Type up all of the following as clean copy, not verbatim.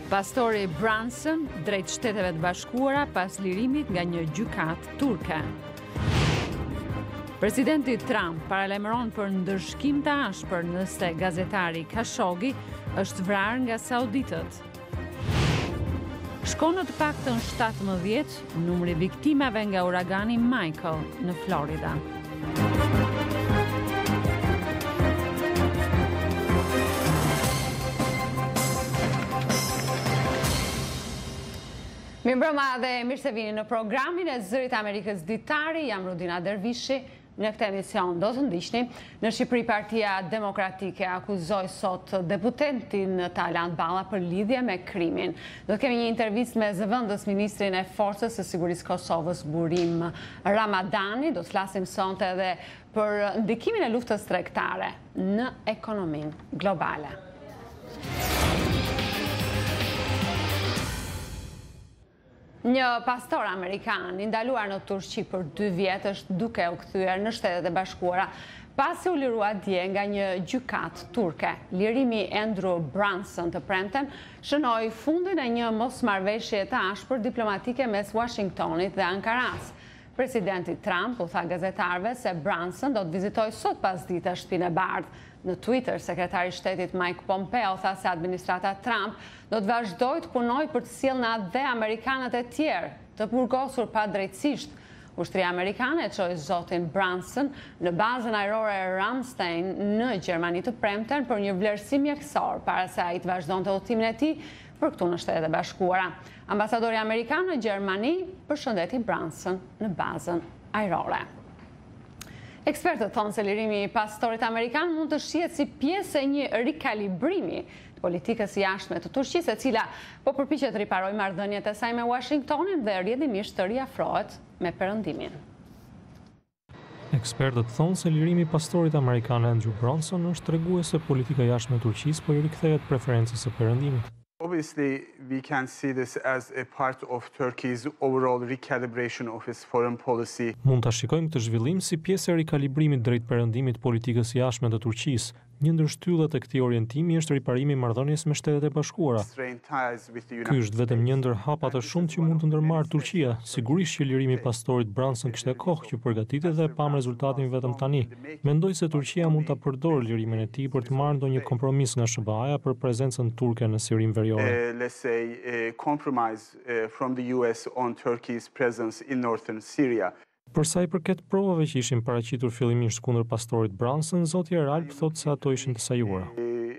Pastori Brunson drejt Shteteve të Bashkuara pas lirimit nga një gjykatë turke. Presidenti Trump paralajmëron për ndërshkim të ashpër nëse gazetari Khashoggi është vrarë nga sauditët. Shkon në të paktën 17 numri viktimave nga uragani Michael në Florida. Mirëmbrëma dhe mirë se vini në programin e Zërit Amerikës Ditari, jam Rudina Dervishi. Në këtë emision do të ndiqni, në Shqipëri Partia Demokratike akuzoi sot deputetin Talant Balla për lidhje me krimin. Do të kemi një intervistë me zëvendës ministrin e Forcës së Sigurisë Kosovës Burim Ramadani, do të flasim sonte edhe për ndikimin e luftës tregtare në ekonominë globale. Një pastor amerikan ndaluar në Turqi për 2 vjet është duke u kthyer në Shtetet e Bashkuara pasi u lirua dje nga një gjykatë turke. Lirimi Andrew Brunson të premten shënoi fundin e një mosmarrëveshje të ashpër diplomatike mes Washingtonit dhe Ankaras. Presidenti Trump u tha gazetarëve se Brunson do të vizitojë sot pasdite Shtëpinë e Bardhë. Në Twitter, sekretari i shtetit Mike Pompeo tha se administrata Trump do të vazhdojë të punojë për të sjellë në atë dhe amerikanët e tjerë të burgosur padrejtësisht. Ushtria amerikane e çoi zotin Brunson në bazën ajrore Ramstein në Gjermani të premten për një vlerësim mjekësor para se ai të vazhdonte udhëtimin e tij për këtu në Shtetet e Bashkuara. Ambasadori amerikan në Gjermani përshëndeti Brunson në bazën ajrore. Ekspertët thonë se lirimi i pastorit amerikan mund të shihet si pjesë e një rikalibrimi të politikës jashtme të Turqisë, e cila po përpiqet të riparojë marrëdhëniet e saj me Washingtonin dhe rrjedhimisht të riafrohet me Perëndimin. Ekspertët thonë se lirimi i pastorit amerikan Andrew Brunson është treguese se politika jashtme e Turqisë po i rikthehet preferencës së Perëndimit. Obviously, we can see this as a part of Turkey's overall recalibration of its foreign policy. Mund ta shikojmë këtë zhvillim si pjesë e rikalibrimit drejt perëndimit politikës jashtme të Turqisë. Një ndër shtyllat e këtij orientimi është riparimi i marrëdhënies me Shtetet e Bashkuara. Ky është vetëm një ndër hapat e shumtë që mund të ndërmarrë Turqia. Sigurisht që lirimi i pastorit Brunson kishte kohë që përgatitet dhe pam rezultatin vetëm tani. Mendoj se Turqia mund ta përdorë lirimin e tij për të marrë ndonjë kompromis nga SBA-ja për prezencën turke në Sirinë Veriore. Let's say a compromise from the US on Turkey's presence in northern Syria. Për sa i përket provave që ishin paraqitur fillimisht kundër pastorit Brunson, zoti Eralp thotë se ato ishin të sajuara.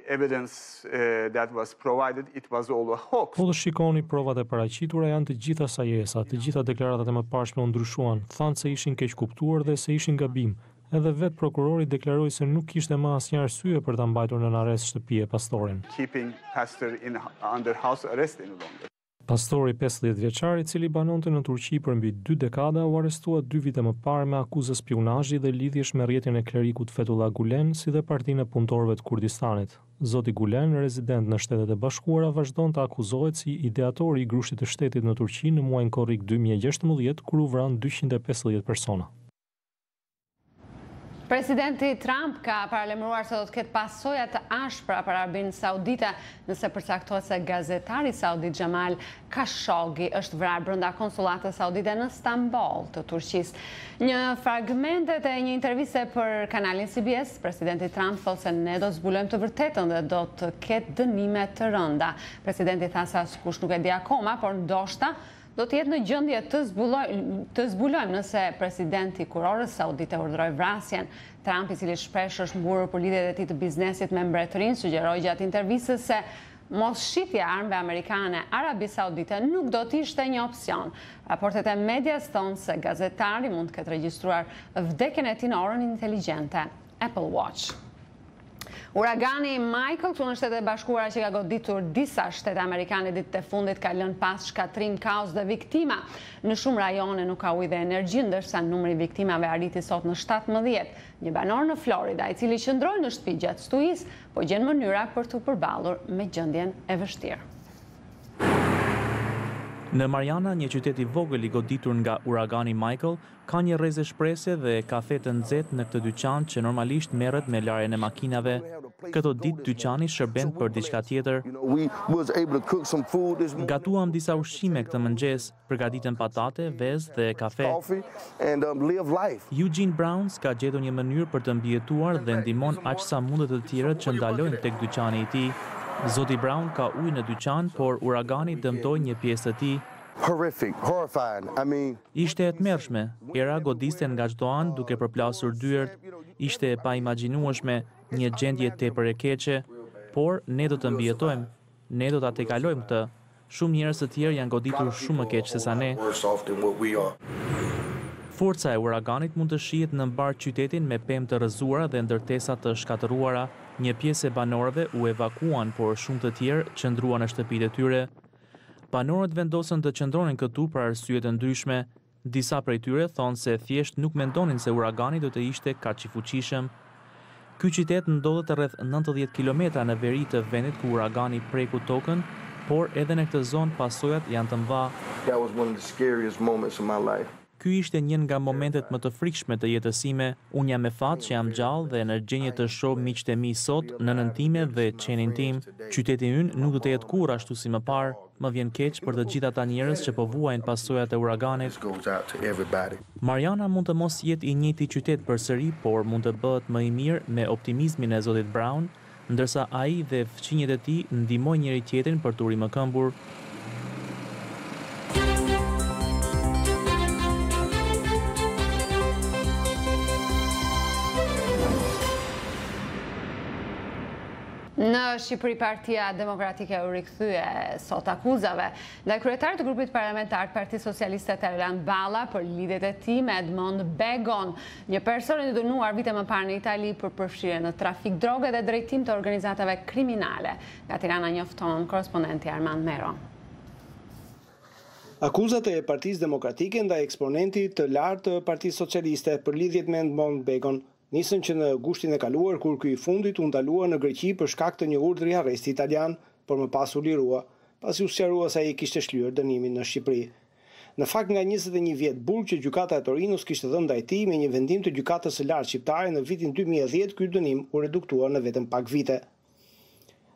Evidence that was provided, it was all a hoax. Po të shikoni provat e paraqitura janë të gjitha sajesa, të gjitha deklaratat e mëparshme u ndryshuan, thanë se ishin keq kuptuar dhe se ishin gabim. Edhe vetë prokurori deklaroi se nuk kishte më asnjë arsye për ta mbajtur në arrest shtëpi e pastorin. Keeping pastor under house arrest in London. Pastori 50 vjeçar, i cili banonte në Turqi për mbi 2 dekada, u arrestua 2 vite më parë me akuzë spionazhi dhe lidhjesh me rrjetin e klerikut Fethullah Gulen, si dhe Partinë e Punëtorëve të Kurdistanit. Zoti Gulen, rezident në Shtetet e Bashkuara, vazhdon të akuzohet si ideatori i grushtit të shtetit në Turqi në muajin korrik 2016, kur u vran 250 persona. Presidenti Trump ka paralajmëruar se do të ketë pasoja të ashpra për Arabinë Saudite nëse përcaktohet se gazetari saudit Jamal Khashoggi është vrarë brenda konsullatës saudite në Stamboll të Turqisë. Një fragmentet e një interviste për kanalin CBS, presidenti Trump thotë se ne do zbulojmë të vërtetën dhe do të ketë dënime të rënda. Presidenti tha se askush nuk e di akoma, por ndoshta do të jetë në gjendje të zbulojmë nëse presidenti kurorës saudite urdhëroi vrasjen. Trump, i cili shpesh është mburur për lidhjet e tij të biznesit me mbretërinë, sugjeroi gjatë intervistës se mos shitja armëve amerikane Arabi Saudite nuk do të ishte një opsion. Raportet e medias thonë se gazetari mund të ketë regjistruar vdekjen e tij në orën inteligjente Apple Watch. Uragani Michael këtu në Shtetet e Bashkuara që ka goditur disa shtete amerikane ditët e fundit ka lënë pas shkatrim, kaos dhe viktima. Në shumë rajone nuk ka ujë dhe energji, ndërsa numri i viktimave arriti sot në 17. Një banor në Florida, i cili qëndroi në shtëpi gjatë stuisë, po gjen mënyra për të përballur me gjendjen e vështirë. Në Mariana, një qytet i vogël i goditur nga uragani Michael, ka një rrezë shprese dhe kafe të nxehtë në këtë dyqan që normalisht merret me larjen e makinave. Këto ditë dyqani shërben për diçka tjetër. Gatuam disa ushqime këtë mëngjes, përgatitëm patate, vezë dhe kafe. Eugene Brown ka gjetur një mënyrë për të mbijetuar dhe ndihmon aq sa mundet të tjerët që ndalojnë tek dyqani i tij. Zoti Brown ka ujë në dyqan, por uragani dëmtoi një pjesë të tij. Ishte e tmerrshme, era godiste nga çdo anë duke përplasur dyert, ishte e paimagjinueshme, një gjendje tepër e keqe, por ne do të mbijetojmë, ne do ta tejkalojmë këtë. Shumë njerëz të tjerë janë goditur shumë më keq se sa ne. Forca e uraganit mund të shihet në mbar qytetin me pemë të rrëzuara dhe ndërtesa të shkatëruara. Një pjesë e banorëve u evakuan, por shumë të tjerë qëndruan në shtëpitë e tyre. Banorët vendosën të qëndronin këtu për arsye të ndryshme. Disa prej tyre thonë se thjesht nuk mendonin se uragani do të ishte kaq i fuqishëm. Ky qytet ndodhet rreth 90 kilometra në veri të vendit ku uragani preku tokën, por edhe në këtë zonë pasojat janë të mëdha. Ky ishte një nga momentet më të frikshme të jetës sime. Unë jam me fat që jam gjallë dhe në gjendje të shoh miqtë e mi sot, nënën time dhe qenin tim. Qyteti ynë nuk do të jetë kurrë ashtu si më parë. Më vjen keq për të gjithë ata njerëz që po vuajnë pasojat e uraganit. Mariana mund të mos jetë i njëjti qytet përsëri, por mund të bëhet më i mirë me optimizmin e zotit Brown, ndërsa ai dhe fëmijët e tij ndihmojnë njëri tjetrin për të rimëkëmbur. Në Shqipëri, Partia Demokratike u rikthye sot akuzave ndaj kryetarit të grupit parlamentar Partisë Socialiste Erland Balla për lidhjet e tij me Edmond Begon, një person i dënuar vite më parë në Itali për përfshirje në trafik droge dhe drejtim të organizatave kriminale. Nga Tirana njofton korrespondenti Armand Mero. Akuzat e Partisë Demokratike ndaj eksponentit të lartë të Partisë Socialiste për lidhjet me Edmond Begon nisën që në gushtin e kaluar kur ky i fundit u ndalua në Greqi për shkak të një urdhri arresti italian, por më pas u lirua, pasi u sqarua se ai kishte shlyer dënimin në Shqipëri. Në fakt nga 21 vjet burg që gjykata e Torinos kishte dhënë ndaj tij me një vendim të gjykatës së lartë shqiptare në vitin 2010, ky dënim u reduktua në vetëm pak vite.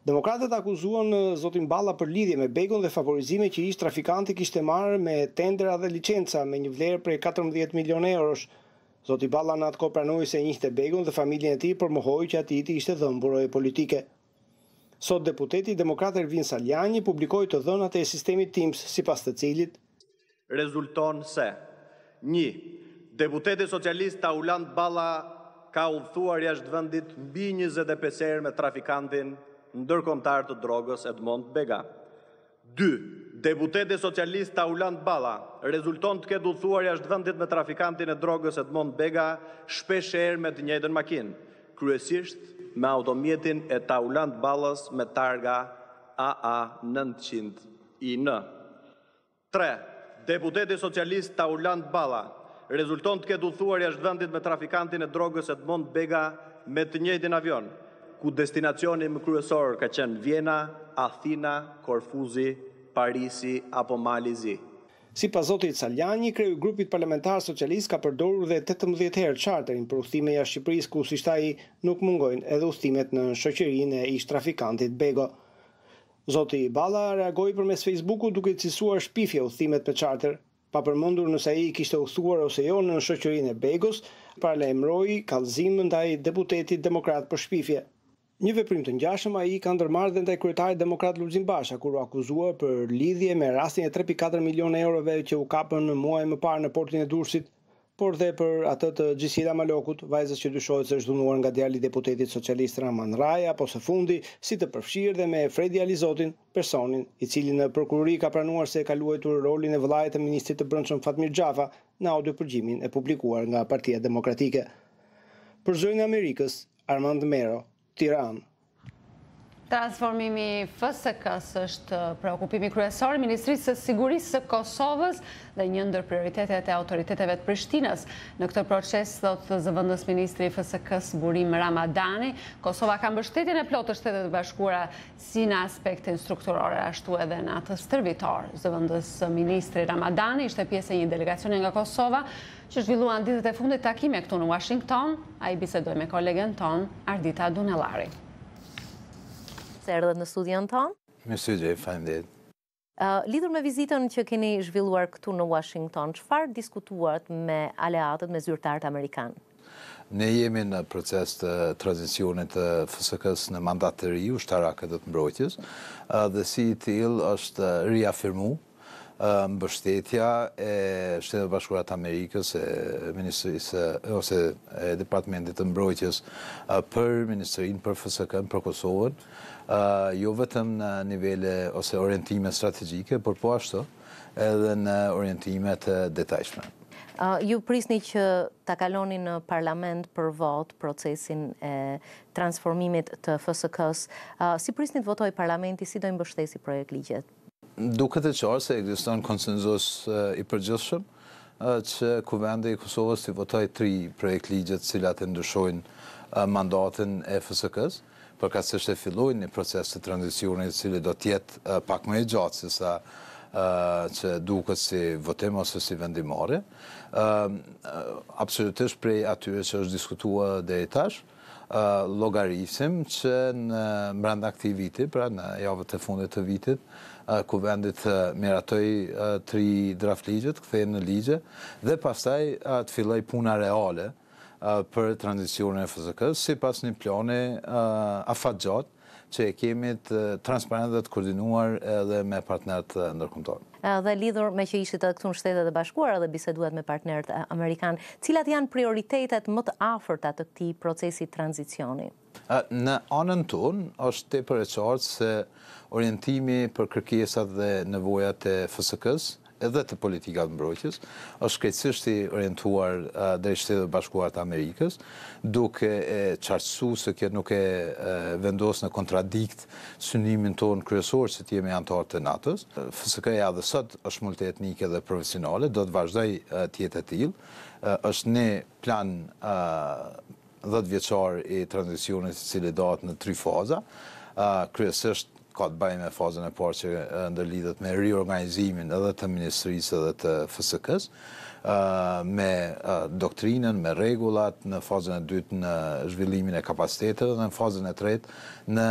Demokratët akuzuan zotin Balla për lidhje me Begon dhe favorizime që ish trafikanti kishte marrë me tendera dhe licenca me një vlerë prej 14 milionë eurosh. Zoti Balla në atë kohë pranoi se njihte Begon dhe familjen e tij, por mohoi që atij i ishte dhënë burojë politike. Sot deputeti demokrat Ervin Saljani publikoi të dhënat e sistemit TIMS, sipas të cilit rezulton se 1. Deputeti socialist Erland Balla ka udhëtuar jashtë vendit mbi 25 herë me trafikantin ndërkombëtar të drogës Edmond Bega. 2. Deputeti socialist Erland Balla rezulton të ketë udhëtuar jashtë vendit me trafikantin e drogës Edmond Bega shpesh herë me të njëjtën makinë, kryesisht me automjetin e Erland Ballas me targa AA 900 IN. 3. Deputeti socialist Erland Balla rezulton të ketë udhëtuar jashtë vendit me trafikantin e drogës Edmond Bega me të njëjtin avion, ku destinacioni më kryesor ka qenë Vjena, Athina, Korfuzi, Parisi apo Malizi. Sipas zotit Saljani, kreu i grupit parlamentar socialist ka përdorur dhe 18 herë charterin për udhëtime jashtë Shqipërisë, ku si ai nuk mungojnë edhe udhëtimet në shoqërinë e ish trafikantit Bego. Zoti Balla reagoi përmes Facebookut duke cilësuar shpifje udhëtimet me charter, pa përmendur nëse ai kishte udhëtuar ose jo në shoqërinë e Begos, paralajmëroi kallëzim ndaj deputetit demokrat për shpifje. Një veprim të ngjashëm ai ka ndërmarrë dhe ndaj kryetarit demokrat Lulzim Basha, kur u akuzua për lidhje me rastin e 3.4 milionë eurove që u kapën në muaj më parë në portin e Durrësit, por dhe për atë të Gjisila Malokut, vajzës që dyshohet se është dhunuar nga djali i deputetit socialist Raman Raja, apo së fundi si të përfshirë dhe me Fredi Alizotin, personin i cili në prokurori ka pranuar se ka luajtur rolin e vëllait të ministrit të brendshëm Fatmir Xhafa në audiopërgjimin e publikuar nga Partia Demokratike. Për Zërin e Amerikës, Armand Mero, Tiranë. Transformimi FSK-s është preokupimi kryesor i Ministrisë së Sigurisë së Kosovës dhe një ndër prioritetet e autoriteteve të Prishtinës. Në këtë proces, thotë zëvendës ministri i FSK-s Burim Ramadani, Kosova ka mbështetjen e plotë të Shtetit të Bashkuara si në aspektin strukturore, ashtu edhe në atë stërvitor. Zëvendës ministri Ramadani ishte pjesë e një delegacioni nga Kosova që zhvilluan ditët e fundit takime këtu në Washington. Ai bisedoi me kolegen ton Ardita Dunellari. Se erdhët në studion tonë. Mirë, faleminderit. Lidhur me vizitën që keni zhvilluar këtu në Washington, çfarë diskutuat me aleatët, me zyrtarët amerikanë? Ne jemi në proces të tranzicionit të FSK-s në mandat të ri, ushtarakët të mbrojtjes, dhe si i tillë është riafirmu mbështetja e Shtetit Bashkuar të Amerikës, e Ministrisë ose e Departamentit të Mbrojtjes për Ministrinë, për FSK-n, për Kosovën, jo vetëm në nivele ose orientime strategjike, por po ashtu edhe në orientime të detajshme. Ju prisni që ta kaloni në parlament për vot procesin e transformimit të FSK-s. Si prisni të votoj parlamenti, si do i mbështesi projekt ligjet? Duket e qartë se ekziston konsenzus i përgjithshëm që Kuvendi i Kosovës të votoj 3 projekt ligjet cilat e ndryshojnë mandatin e FSK-s, përkatësisht e fillojnë një proces të tranzicionit cili do të jetë pak më i gjatë se sa që duket si votim ose si vendimare. Absolutisht prej atyre që është diskutuar deri tash, llogarisim që në brenda këtij viti, pra në javët e fundit të vitit, Kuvendit miratoi 3 draft ligjet, kthehen në ligje dhe pastaj të filloj puna reale për tranzicionin e FSK-s sipas një plani afatgjatë që e kemi të transparent dhe të koordinuar edhe me partnerët ndërkombëtar. Dhe lidhur me që ishit këtu në Shtetet e Bashkuara dhe biseduat me partnerët amerikanë, cilat janë prioritetet më të afërta të këtij procesi tranzicioni? Në anën tonë është tepër e qartë se orientimi për kërkesat dhe nevojat e FSK-s edhe të politikat mbrojtjes është krejtësisht i orientuar drejt Shtetit të Bashkuar të Amerikës, duke e qartësuar se kjo nuk e vendos në kontradikt synimin tonë kryesor që të jemi anëtar të NATO-s. FSK-ja edhe sot është multietnike dhe profesionale, do të vazhdoj të jetë e tillë. Është një plan 10 vjeçar i tranzicionit i cili dahet në 3 faza. Kryesisht ka të bëjë me fazën e parë që ndërlidhet me riorganizimin edhe të ministrisë edhe të FSK-s, me doktrinën, me rregullat, në fazën e dytë në zhvillimin e kapaciteteve dhe në fazën e tretë në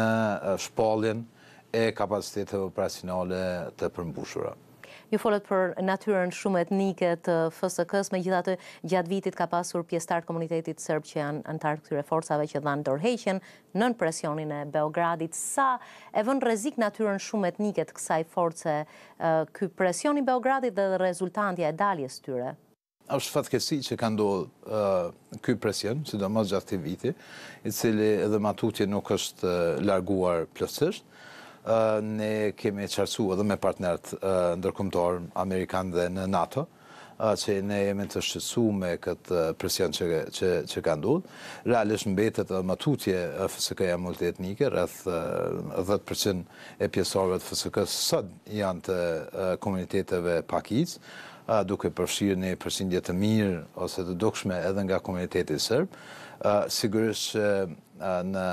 shpalljen e kapaciteteve operacionale të përmbushura. Ju folët për natyrën shumë etnike të FSK-s, megjithatë gjatë vitit ka pasur pjesëtar të komunitetit serb që janë anëtar të këtyre forcave që dhanë dorëheqjen nën presionin e Beogradit. Sa e vën rrezik natyrën shumë etnike të kësaj force ky presion i Beogradit dhe rezultantja e daljes tyre? Është fatkeqësi që ka ndodhur ky presion, sidomos gjatë këtij viti, i cili edhe matutje nuk është larguar plotësisht. Ne kemi qartësuar edhe me partnerët ndërkombëtar amerikanë dhe në NATO, që ne jemi të shqetësuar me këtë presion që ka ndodhur. Realisht mbetet edhe matutje FSK-ja multietnike, rreth 10% e pjesëtarëve të FSK-s sot janë të komuniteteve pakicë, duke përfshirë një përqindje të mirë ose të dukshme edhe nga komuniteti serb. Sigurisht që në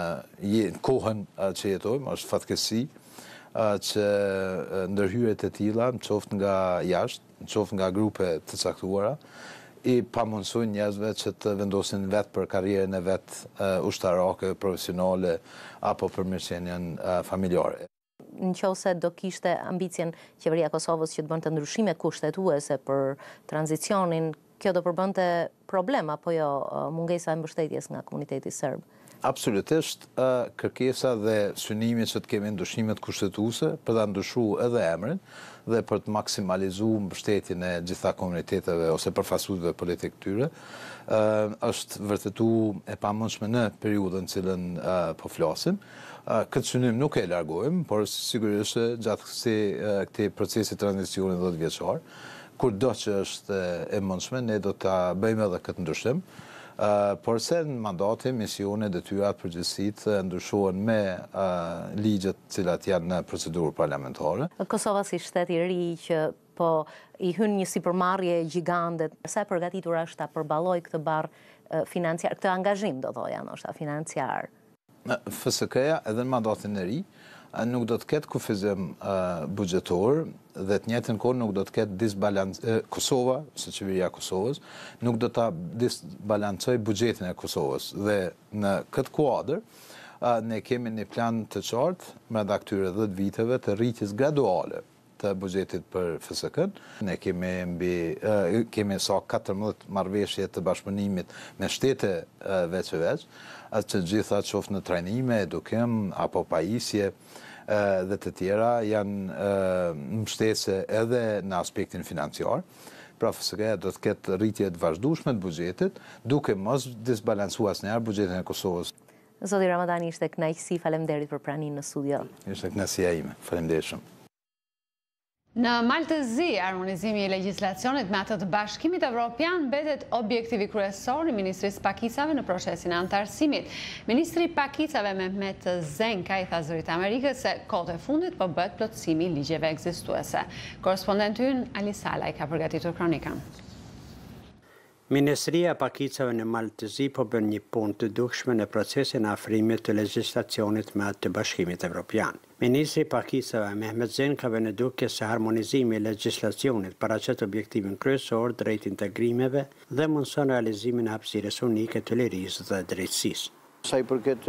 kohën që jetojmë është fatkeqësi që ndërhyrjet e tilla, qoftë nga jashtë, qoftë nga grupe të caktuara, i pamundësojnë njerëzve që të vendosin vetë për karrierën e vet ushtarake, profesionale apo për mirëqenien familjare. Nëse do kishte ambicien qeveria e Kosovës që të bënte ndryshime kushtetuese për tranzicionin, kjo do përbënte problem apo jo mungesa e mbështetjes nga komuniteti serb? Absolutisht, kërkesa dhe synimi që të kemi ndryshimet kushtetuese për ta ndryshuar edhe emrin dhe për të maksimalizuar mbështetjen e gjitha komuniteteve ose përfaqësuesve politik tyre, është vërtetuar e pamundshme në periudhën cilën po flasim. Këtë synim nuk e largojmë, por sigurisht gjatë këtij procesi tranzicionit 10 vjeçar, kurdo që është e mundshme, ne do ta bëjmë edhe këtë ndryshim. Por se në mandate, misionet, detyrat, përgjegjësitë ndryshohen me ligjet cilat janë në procedurë parlamentare. Kosova si shtet i ri që po i hyn një sipërmarrje gjigande, sa e përgatitur është ta përballoj këtë barr financiar, këtë angazhim do thoja, ndoshta financiar. FSK-ja edhe në mandatin e ri nuk do të ketë kufizim buxhetor dhe të njëjtën kohë nuk do të ketë disbalancë Kosova, si qeveria e Kosovës, nuk do ta disbalancoj buxhetin e Kosovës dhe në këtë kuadër ne kemi një plan të qartë brenda këtyre 10 viteve të rritjes graduale të buxhetit për FSK-n. Ne kemi sa 14 marrëveshje të bashkëpunimit me shtete veç e veç, që gjitha qoftë në trajnime, edukim apo pajisje dhe të tjera janë mbështetëse edhe në aspektin financiar. Pra FSK-ja do të ketë rritje të vazhdueshme të buxhetit, duke mos disbalancuar asnjëherë buxhetin e Kosovës. Zoti Ramadani, ishte kënaqësi, faleminderit për praninë në studio. Ishte kënaqësia ime. Faleminderit shumë. Në Maltëzi, harmonizimi i legjislacionit me atë të Bashkimit Evropian mbetet objektivi kryesor i Ministrisë Pakicave në procesin e antarësimit. Ministri i Pakicave Mehmet Zenka i tha Zërit Amerikës se kohët e fundit po bëhet plotësimi i ligjeve ekzistuese. Korrespondenti ynë Ali Sala i ka përgatitur kronikën. Ministria e Pakicave në Maltëzi po bën një punë të dukshme në procesin e afrimit të legjislacionit me atë të Bashkimit Evropian. Ministri i Pakicave Mehmet Zenka vënë duke se harmonizimi i legjislacionit paraqet objektivin kryesor drejt integrimeve dhe mundson realizimin e hapësirës unike të lirisë dhe drejtësisë. Sa i përket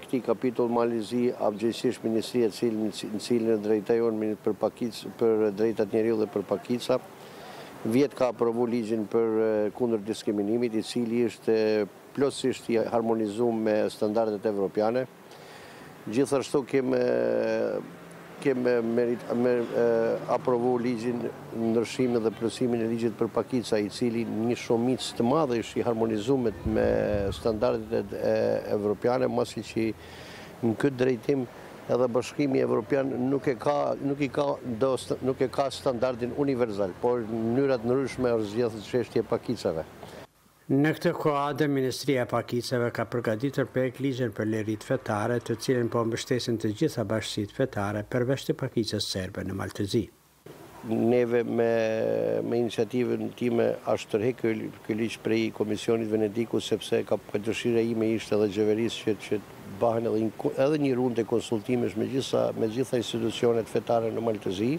këtij kapitull Malezi, abgjësisht ministria në cilën drejtohen për drejtat njeriut dhe për pakica, vjet ka aprovu ligjin për kundër diskriminimit, i cili është plotësisht i harmonizuar me standardet evropiane. Gjithashtu kemë aprovu ligjin ndryshimin dhe plotësimin e ligjit për pakica, i cili një shumicë të madhe është i harmonizuar me standardet evropiane, masi që në këtë drejtim edhe Bashkimi Evropian nuk e ka standardin universal, por në mënyra të ndryshme është zgjedhur çështja e pakicave. Në këtë kuadër, Ministria e Pakicave ka përgatitur projekt ligjin për lirit fetare, të cilin po mbështesin të gjitha bashkësitë fetare përveç të pakicës serbe në Maltëzi. Neve me iniciativën time është tërheq ky ligj prej Komisionit Venediku, sepse ka dëshira ime ishte edhe qeverisë që bëhen edhe një rundë konsultimesh me gjitha institucionet fetare në Maltëzi,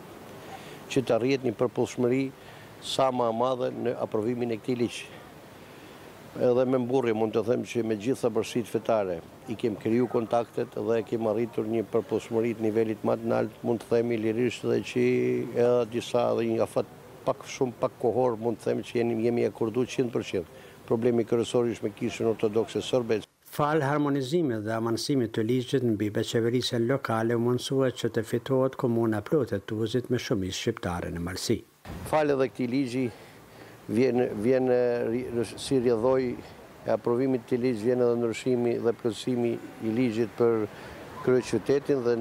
që të arrihet një përputhshmëri sa më e madhe në aprovimin e këtij ligji. Edhe me mburrje mund të them që me gjitha bashkësitë fetare i kemi kriju kontaktet dhe kemi arritur një përputhshmëri të nivelit më të lartë, mund të themi lirisht, dhe që edhe disa dhe një afat pak kohor mund të themi që jemi akordu 100%. Problemi kryesor ishte me Kishën Ortodokse Serbe. Fal harmonizimit dhe amansimit të ligjit mbi beqeverisjen lokale mundsuhet që të fitohet komuna plotë e Tuzit me shumicë shqiptare në Malsi. Fal edhe këtij ligji vjen si rrjedhoj e aprovimit të ligjit, vjen edhe ndryshimi dhe plotësimi i ligjit për kryeqytetin dhe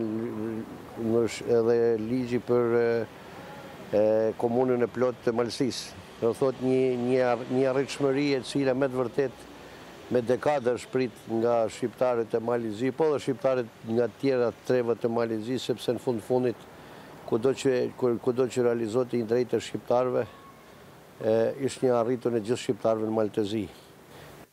ligji për komunën e plotë të Malsisë. Do thot një arritshmëri e cila me të vërtet me dekada shprit nga shqiptarët e Malezi, po dhe shqiptarët nga tjera trevat e Malezi, sepse në fundit, kudo që realizohet një drejtë e shqiptarëve, ishte një arritur në gjithë shqiptarëve në Maltëzi.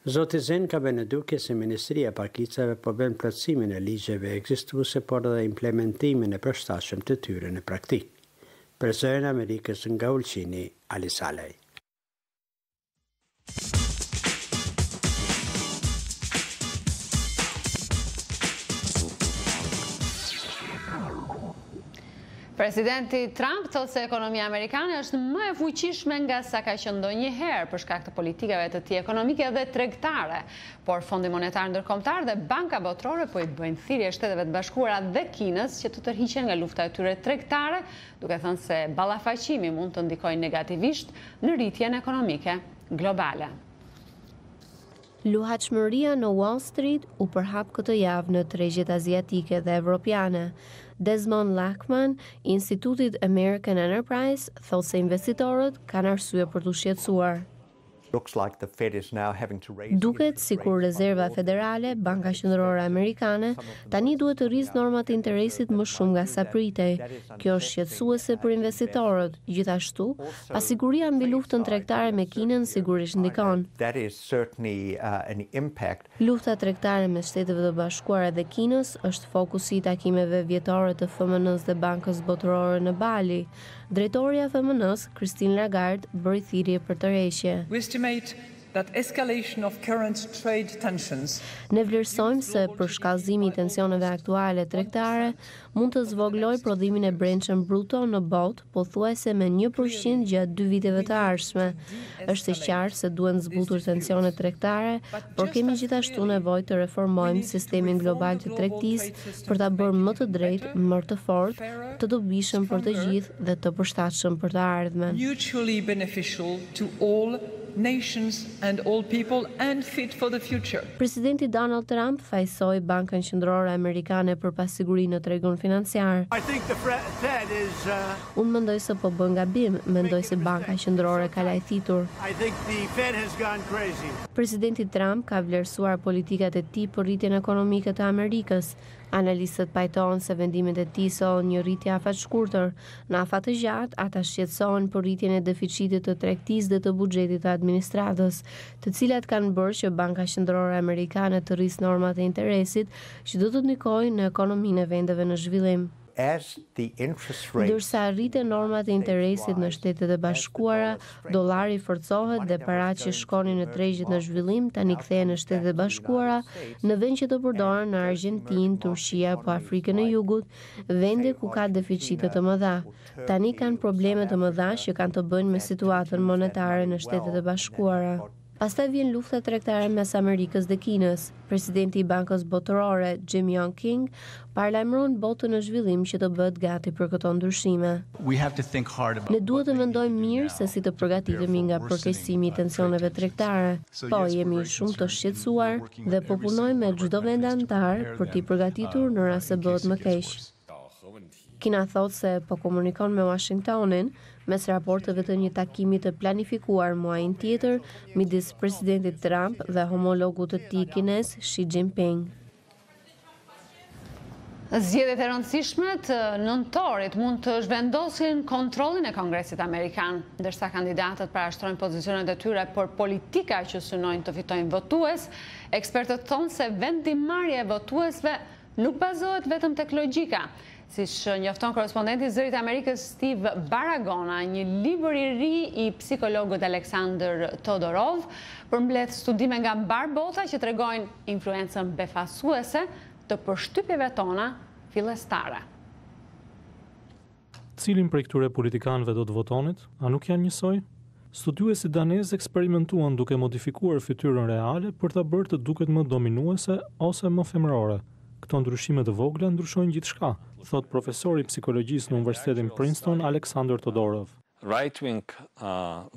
Zoti Zenka vënë duke se Ministria e Pakicave po bën plotësimin e ligjeve ekzistuese, por edhe implementimin e përshtatshëm të tyre në praktikë. Për Zërin Amerikës nga Ulqini, Ali Salaj. Presidenti Trump thotë se ekonomia amerikane është më e fuqishme nga sa ka qenë ndonjëherë për shkak të politikave të tij ekonomike dhe tregtare, por Fondi Monetar Ndërkombëtar dhe Banka Botërore po i bëjnë thirrje Shteteve të Bashkuara dhe Kinës që të tërhiqen nga lufta e tyre tregtare, duke thënë se ballafaqimi mund të ndikojë negativisht në rritjen ekonomike globale. Luhatshmëria në Wall Street u përhap këtë javë në tregjet aziatike dhe evropiane. Desmond Lachman, Institutit American Enterprise, thotë se investitorët kanë arsye për të shqetësuar. Duket sikur Rezerva Federale, Banka Qendrore Amerikane, tani duhet të rrisë normat e interesit më shumë nga sa pritej. Kjo është shqetësuese për investitorët. Gjithashtu, pasiguria mbi luftën tregtare me Kinën sigurisht ndikon. Lufta tregtare mes Shteteve të Bashkuara dhe Kinës është fokusi i takimeve vjetore të FMN-s dhe Bankës Botërore në Bali. Drejtoria e FMN-s, Christine Lagarde, bëri thirrje për tërheqje. Ne vlerësojmë se përshkallëzimi i tensioneve aktuale tregtare mund të zvoglojë prodhimin e brendshëm bruto në botë pothuajse me 1% gjatë 2 viteve të ardhshme. Është e qartë se duhen zbutur tensionet tregtare, por kemi gjithashtu nevojë të reformojmë sistemin global të tregtisë për ta bërë më të drejtë, më të fortë, të dobishëm për të gjithë dhe të përshtatshëm për të ardhmen. Mutually beneficial to all nations and all people and fit for the future. Presidenti Donald Trump fajsoi Bankën Qendrore Amerikane për pasiguri në tregun financiar. Unë mendoj se po bën gabim, mendoj se Banka Qendrore ka lajthitur. Presidenti Trump ka vlerësuar politikat e tij për rritjen ekonomike të Amerikës. Analistët pajtohen se vendimet e tij sollen një rritje afatshkurtër. Në afat të gjatë, ata shqetësohen për rritjen e deficitit të tregtisë dhe të buxhetit të administratës, të cilat kanë bërë që Banka Qendrore Amerikane të rrisë normat e interesit, që do të ndikojnë në ekonominë e vendeve në zhvillim. Ndërsa rriten normat e interesit në Shtetet e Bashkuara, dollari forcohet dhe paratë që shkonin në tregjet në zhvillim tani kthehen në Shtetet e Bashkuara, në vend që të përdoren në Argjentinë, Turqi apo Afrikën e Jugut, vende ku ka deficite të mëdha. Tani kanë probleme të mëdha që kanë të bëjnë me situatën monetare në Shtetet e Bashkuara. Pastaj vjen lufta tregtare mes Amerikës dhe Kinës. Presidenti i Bankës Botërore, Jim Yong King, paralajmëron botën në zhvillim që të bëhet gati për këto ndryshime. Ne duhet të mendojmë mirë se si të përgatitemi nga përkeqësimi i tensioneve tregtare. Po, jemi shumë të shqetësuar dhe po punojmë me çdo vend antar për t'i përgatitur në rast se bëhet më keq. Kina thot se po komunikon me Washingtonin mes raporteve të një takimi të planifikuar muajin tjetër midis presidentit Trump dhe homologut të tij kinez Xi Jinping. Zgjedhjet e rëndësishme të nëntorit mund të zhvendosin kontrollin e Kongresit Amerikan, ndërsa kandidatët parashtrojnë pozicionet e tyre për politika që synojnë të fitojnë votues. Ekspertët thonë se vendimarrja e votuesve nuk bazohet vetëm tek logjika. Siç njofton korrespondenti i Zërit Amerikës Steve Baragona, një libër i ri i psikologut Aleksandr Todorov përmbledh studime nga mbar bota që tregojnë influencën befasuese të përshtypjeve tona fillestare. Cilin prej këtyre politikanëve do të votonit? A nuk janë njësoj? Studiuesit danezë eksperimentuan duke modifikuar fytyrën reale për ta bërë të duket më dominuese ose më femërore. Këto ndryshime të vogla ndryshojnë gjithçka, thot profesori i psikologjisë në Universitetin Princeton, Aleksandr Todorov. Right-wing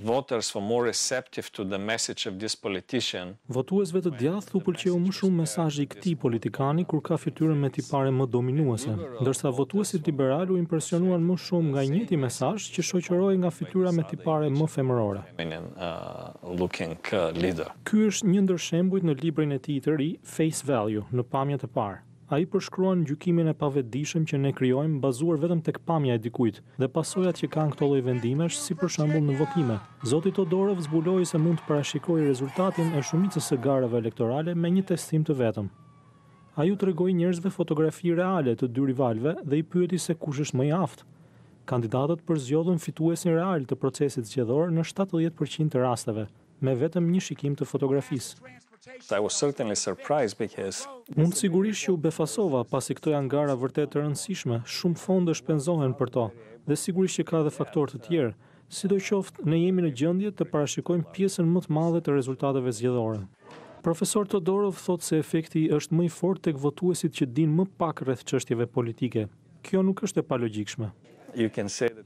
voters were more receptive to the message of this politician. Votuesve të djathtë u pëlqeu më shumë mesazhi i këtij politikani kur ka fytyrën me tipare më dominuese, ndërsa votuesit liberal u impresionuan më shumë nga i njëjti mesazh që shoqërohej nga fytyra me tipare më femërore. Ky është një ndër shembujt në librin e tij të ri, Face Value, në pamjet e parë. Ai përshkruan gjykimin e pavetëdijshëm që ne krijojmë bazuar vetëm tek pamja e dikujt dhe pasojat që kanë këto lloj vendimesh, si për shembull në votime. Zoti Todorov zbuloi se mund të parashikojë rezultatin e shumicës së garave elektorale me një testim të vetëm. Ai u tregoi njerëzve fotografi reale të dy rivalëve dhe i pyeti se kush është më i aftë. Kandidatët përzgjodhën fituesin real të procesit zgjedhor në 70% të rasteve, me vetëm një shikim të fotografisë. I was certainly surprised because Unë sigurisht që u befasova pasi këto janë gara vërtet të rëndësishme, shumë fonde shpenzohen për to, dhe sigurisht që ka dhe faktorë të tjerë. Sidoqoftë, ne jemi në gjendje të parashikojmë pjesën më të madhe të rezultateve zgjedhore. Profesor Todorov thot se efekti është më i fortë tek votuesit që dinë më pak rreth çështjeve politike. Kjo nuk është e palogjikshme.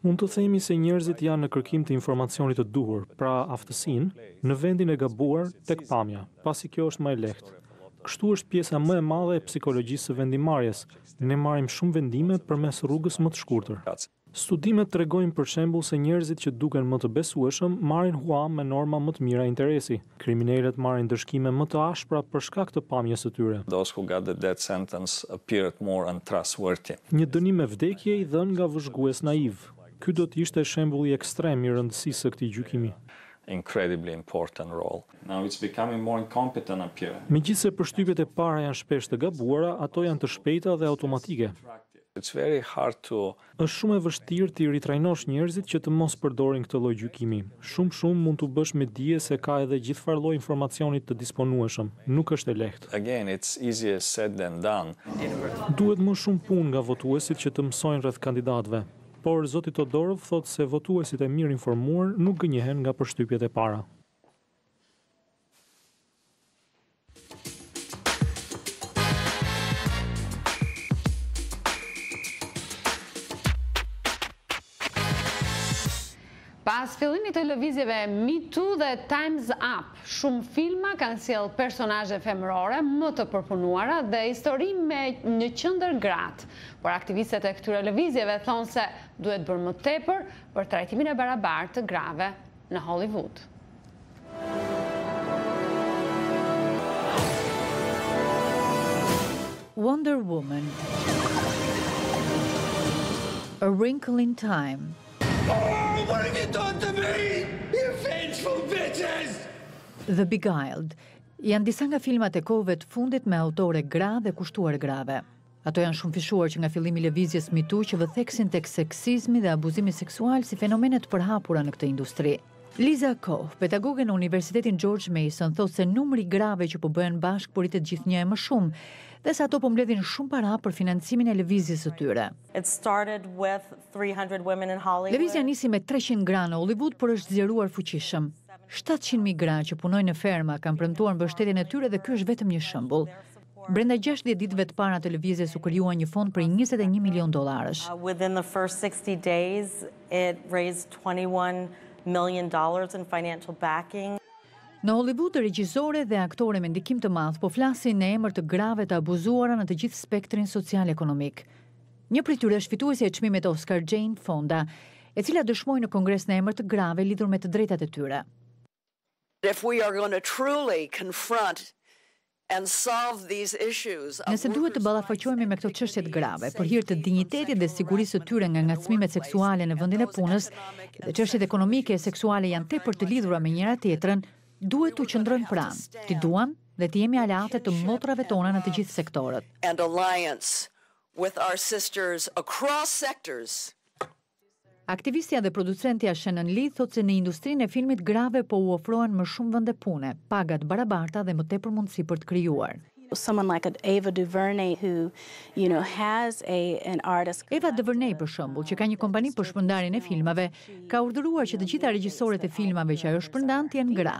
Mund të themi se njerëzit janë në kërkim të informacionit të duhur, pra aftësinë, në vendin e gabuar tek pamja, pasi kjo është më e lehtë. Kështu është pjesa më e madhe e psikologjisë së vendimarrjes. Ne marrim shumë vendime përmes rrugës më të shkurtër. Studimet tregojnë për shembull se njerëzit që duken më të besueshëm marrin huam me norma më të mira interesi. Kriminalët marrin dëshkime më të ashpra për shkak të pamjes së tyre. Those who got the death sentence appeared more untrustworthy. Një dënim me vdekje i dhënë nga vëzhgues naiv. Ky do të ishte shembulli ekstrem i rëndësisë së këtij gjykimi. Incredibly important role. Now it's becoming more incompetent appear. Megjithse përshtypjet e para janë shpesh të gabuara, ato janë të shpejta dhe automatike. It's very hard to Është shumë e vështirë të ritrajnosh njerëzit që të mos përdorin këtë lloj gjykimi. Shumë mund t'u bësh me dije se ka edhe gjithfarë lloj informacionit të disponueshëm. Nuk është e lehtë. Again, it's easier said than done. Duhet më shumë punë nga votuesit që të mësojnë rreth kandidatëve. Por zoti Todorov thotë se votuesit e mirë informuar nuk gënjehen nga përshtypjet e para. Pas fillimit të lëvizjeve Me Too dhe Time's Up, shumë filma kanë sjellë personazhe femërore më të përpunuara dhe histori me në qendër gratë. Por aktivistët e këtyre lëvizjeve thonë se duhet bërë më tepër për trajtimin e barabartë të grave në Hollywood. Wonder Woman, A Wrinkle in Time. Oh, what have you done to me? You vengeful bitches! The Beguiled janë disa nga filmat e kohëve të fundit me autore gra dhe kushtuar grave. Ato janë shumë fishuar që nga fillimi i lëvizjes Me Too që vëtheksin tek seksizmi dhe abuzimi seksual si fenomene të përhapura në këtë industri. Liza Koh, pedagoge në Universitetin George Mason, thotë se numri grave që po bëhen bashkë poritet gjithnjë më shumë dhe sa ato po mbledhin shumë para për financimin e lëvizjes së tyre. Lëvizja nisi me 300 gra në Hollywood, por është zgjeruar fuqishëm. 700.000 gra që punojnë në ferma kanë premtuar mbështetjen e tyre dhe ky është vetëm një shembull. Brenda 60 ditëve të para të lëvizjes u krijuan një fond për $21 milion. Within the first 60 days, it raised $21 million in financial backing. Në Hollywood, regjizore dhe aktore me ndikim të madh po flasin në emër të grave të abuzuara në të gjithë spektrin social-ekonomik. Një prej tyre është fituesja e çmimit Oscar, Jane Fonda, e cila dëshmoi në Kongres në emër të grave lidhur me të drejtat e tyre. If we are going to truly confront and solve these issues. Nëse duhet të ballafaqohemi me këto çështje të grave për hir të dinjitetit dhe sigurisë së tyre nga ngacmimet seksuale në vendin e punës, dhe çështjet ekonomike e seksuale janë tepër të lidhura me njëra tjetrën, duhet të qëndrojmë pranë, t'i duam dhe të jemi aleate të motrave tona në të gjithë sektorët. And alliance with our sisters across sectors. Aktivistja dhe producentja Shannon Lee thotë se në industrinë e filmit grave po u ofrohen më shumë vende pune, pagat barabarta dhe më tepër mundësi për të krijuar. Someone like Ava DuVernay who, has an artist. Ava DuVernay për shembull, që ka një kompani për shpërndarjen e filmave, ka urdhëruar që të gjitha regjisorët e filmave që ajo shpërndan të jenë gra.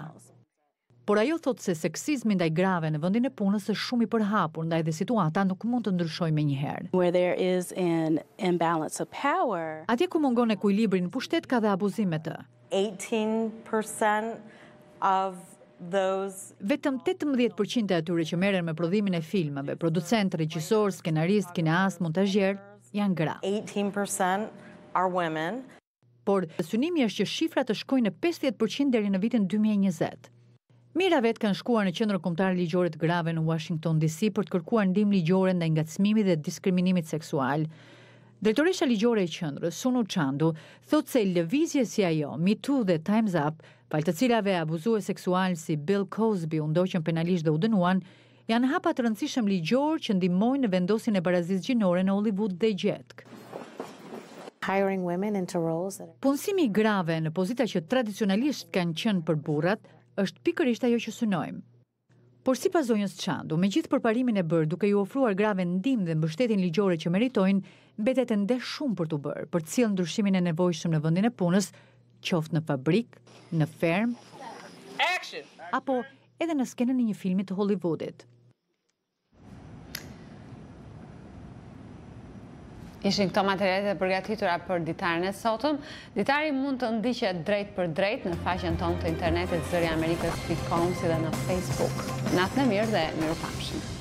Por ajo thotë se seksizmi ndaj grave në vendin e punës është shumë i përhapur, ndaj dhe situata nuk mund të ndryshojë menjëherë. Where there is an imbalance of power. Atje ku mungon ekuilibri në pushtet ka dhe abuzime të. 18% of those. Vetëm 18% e atyre që merren me prodhimin e filmave, producent, regjisor, skenarist, kineast, montazher, janë gra. 18% are women. Por synimi është që shifrat të shkojnë në 50% deri në vitin 2020. Mira vetë kanë shkuar në qendrën kombëtare ligjore të grave në Washington DC për të kërkuar ndihmë ligjore ndaj ngacmimit dhe diskriminimit seksual. Drejtoresha ligjore e qendrës, Sunu Chandu, thotë se lëvizje si ajo, Me Too dhe Time's Up, palë të cilave abuzues seksual si Bill Cosby u ndoqën penalisht dhe u dënuan, janë hapa të rëndësishëm ligjor që ndihmojnë në vendosjen e barazisë gjinore në Hollywood dhe gjetk. Punësimi grave në pozita që tradicionalisht kanë qenë për burrat është pikërisht ajo që synojmë. Por sipas zonjës Chandu, me gjithë përparimin e bërë duke ju ofruar grave ndihmë dhe mbështetjen ligjore që meritojnë, mbetet ende shumë për t'u bërë, për të sjellë ndryshimin e nevojshëm në vendin e punës, qoftë në fabrik, në fermë, apo edhe në skenën e një filmi të Hollywoodit. Ishin këto materialet e përgatitura për ditarën e sotëm. Ditari mund të ndiqet drejt për drejt në faqen tonë të internetit zëriamerikës.com si dhe në Facebook. Natë në mirë dhe mirupafshim.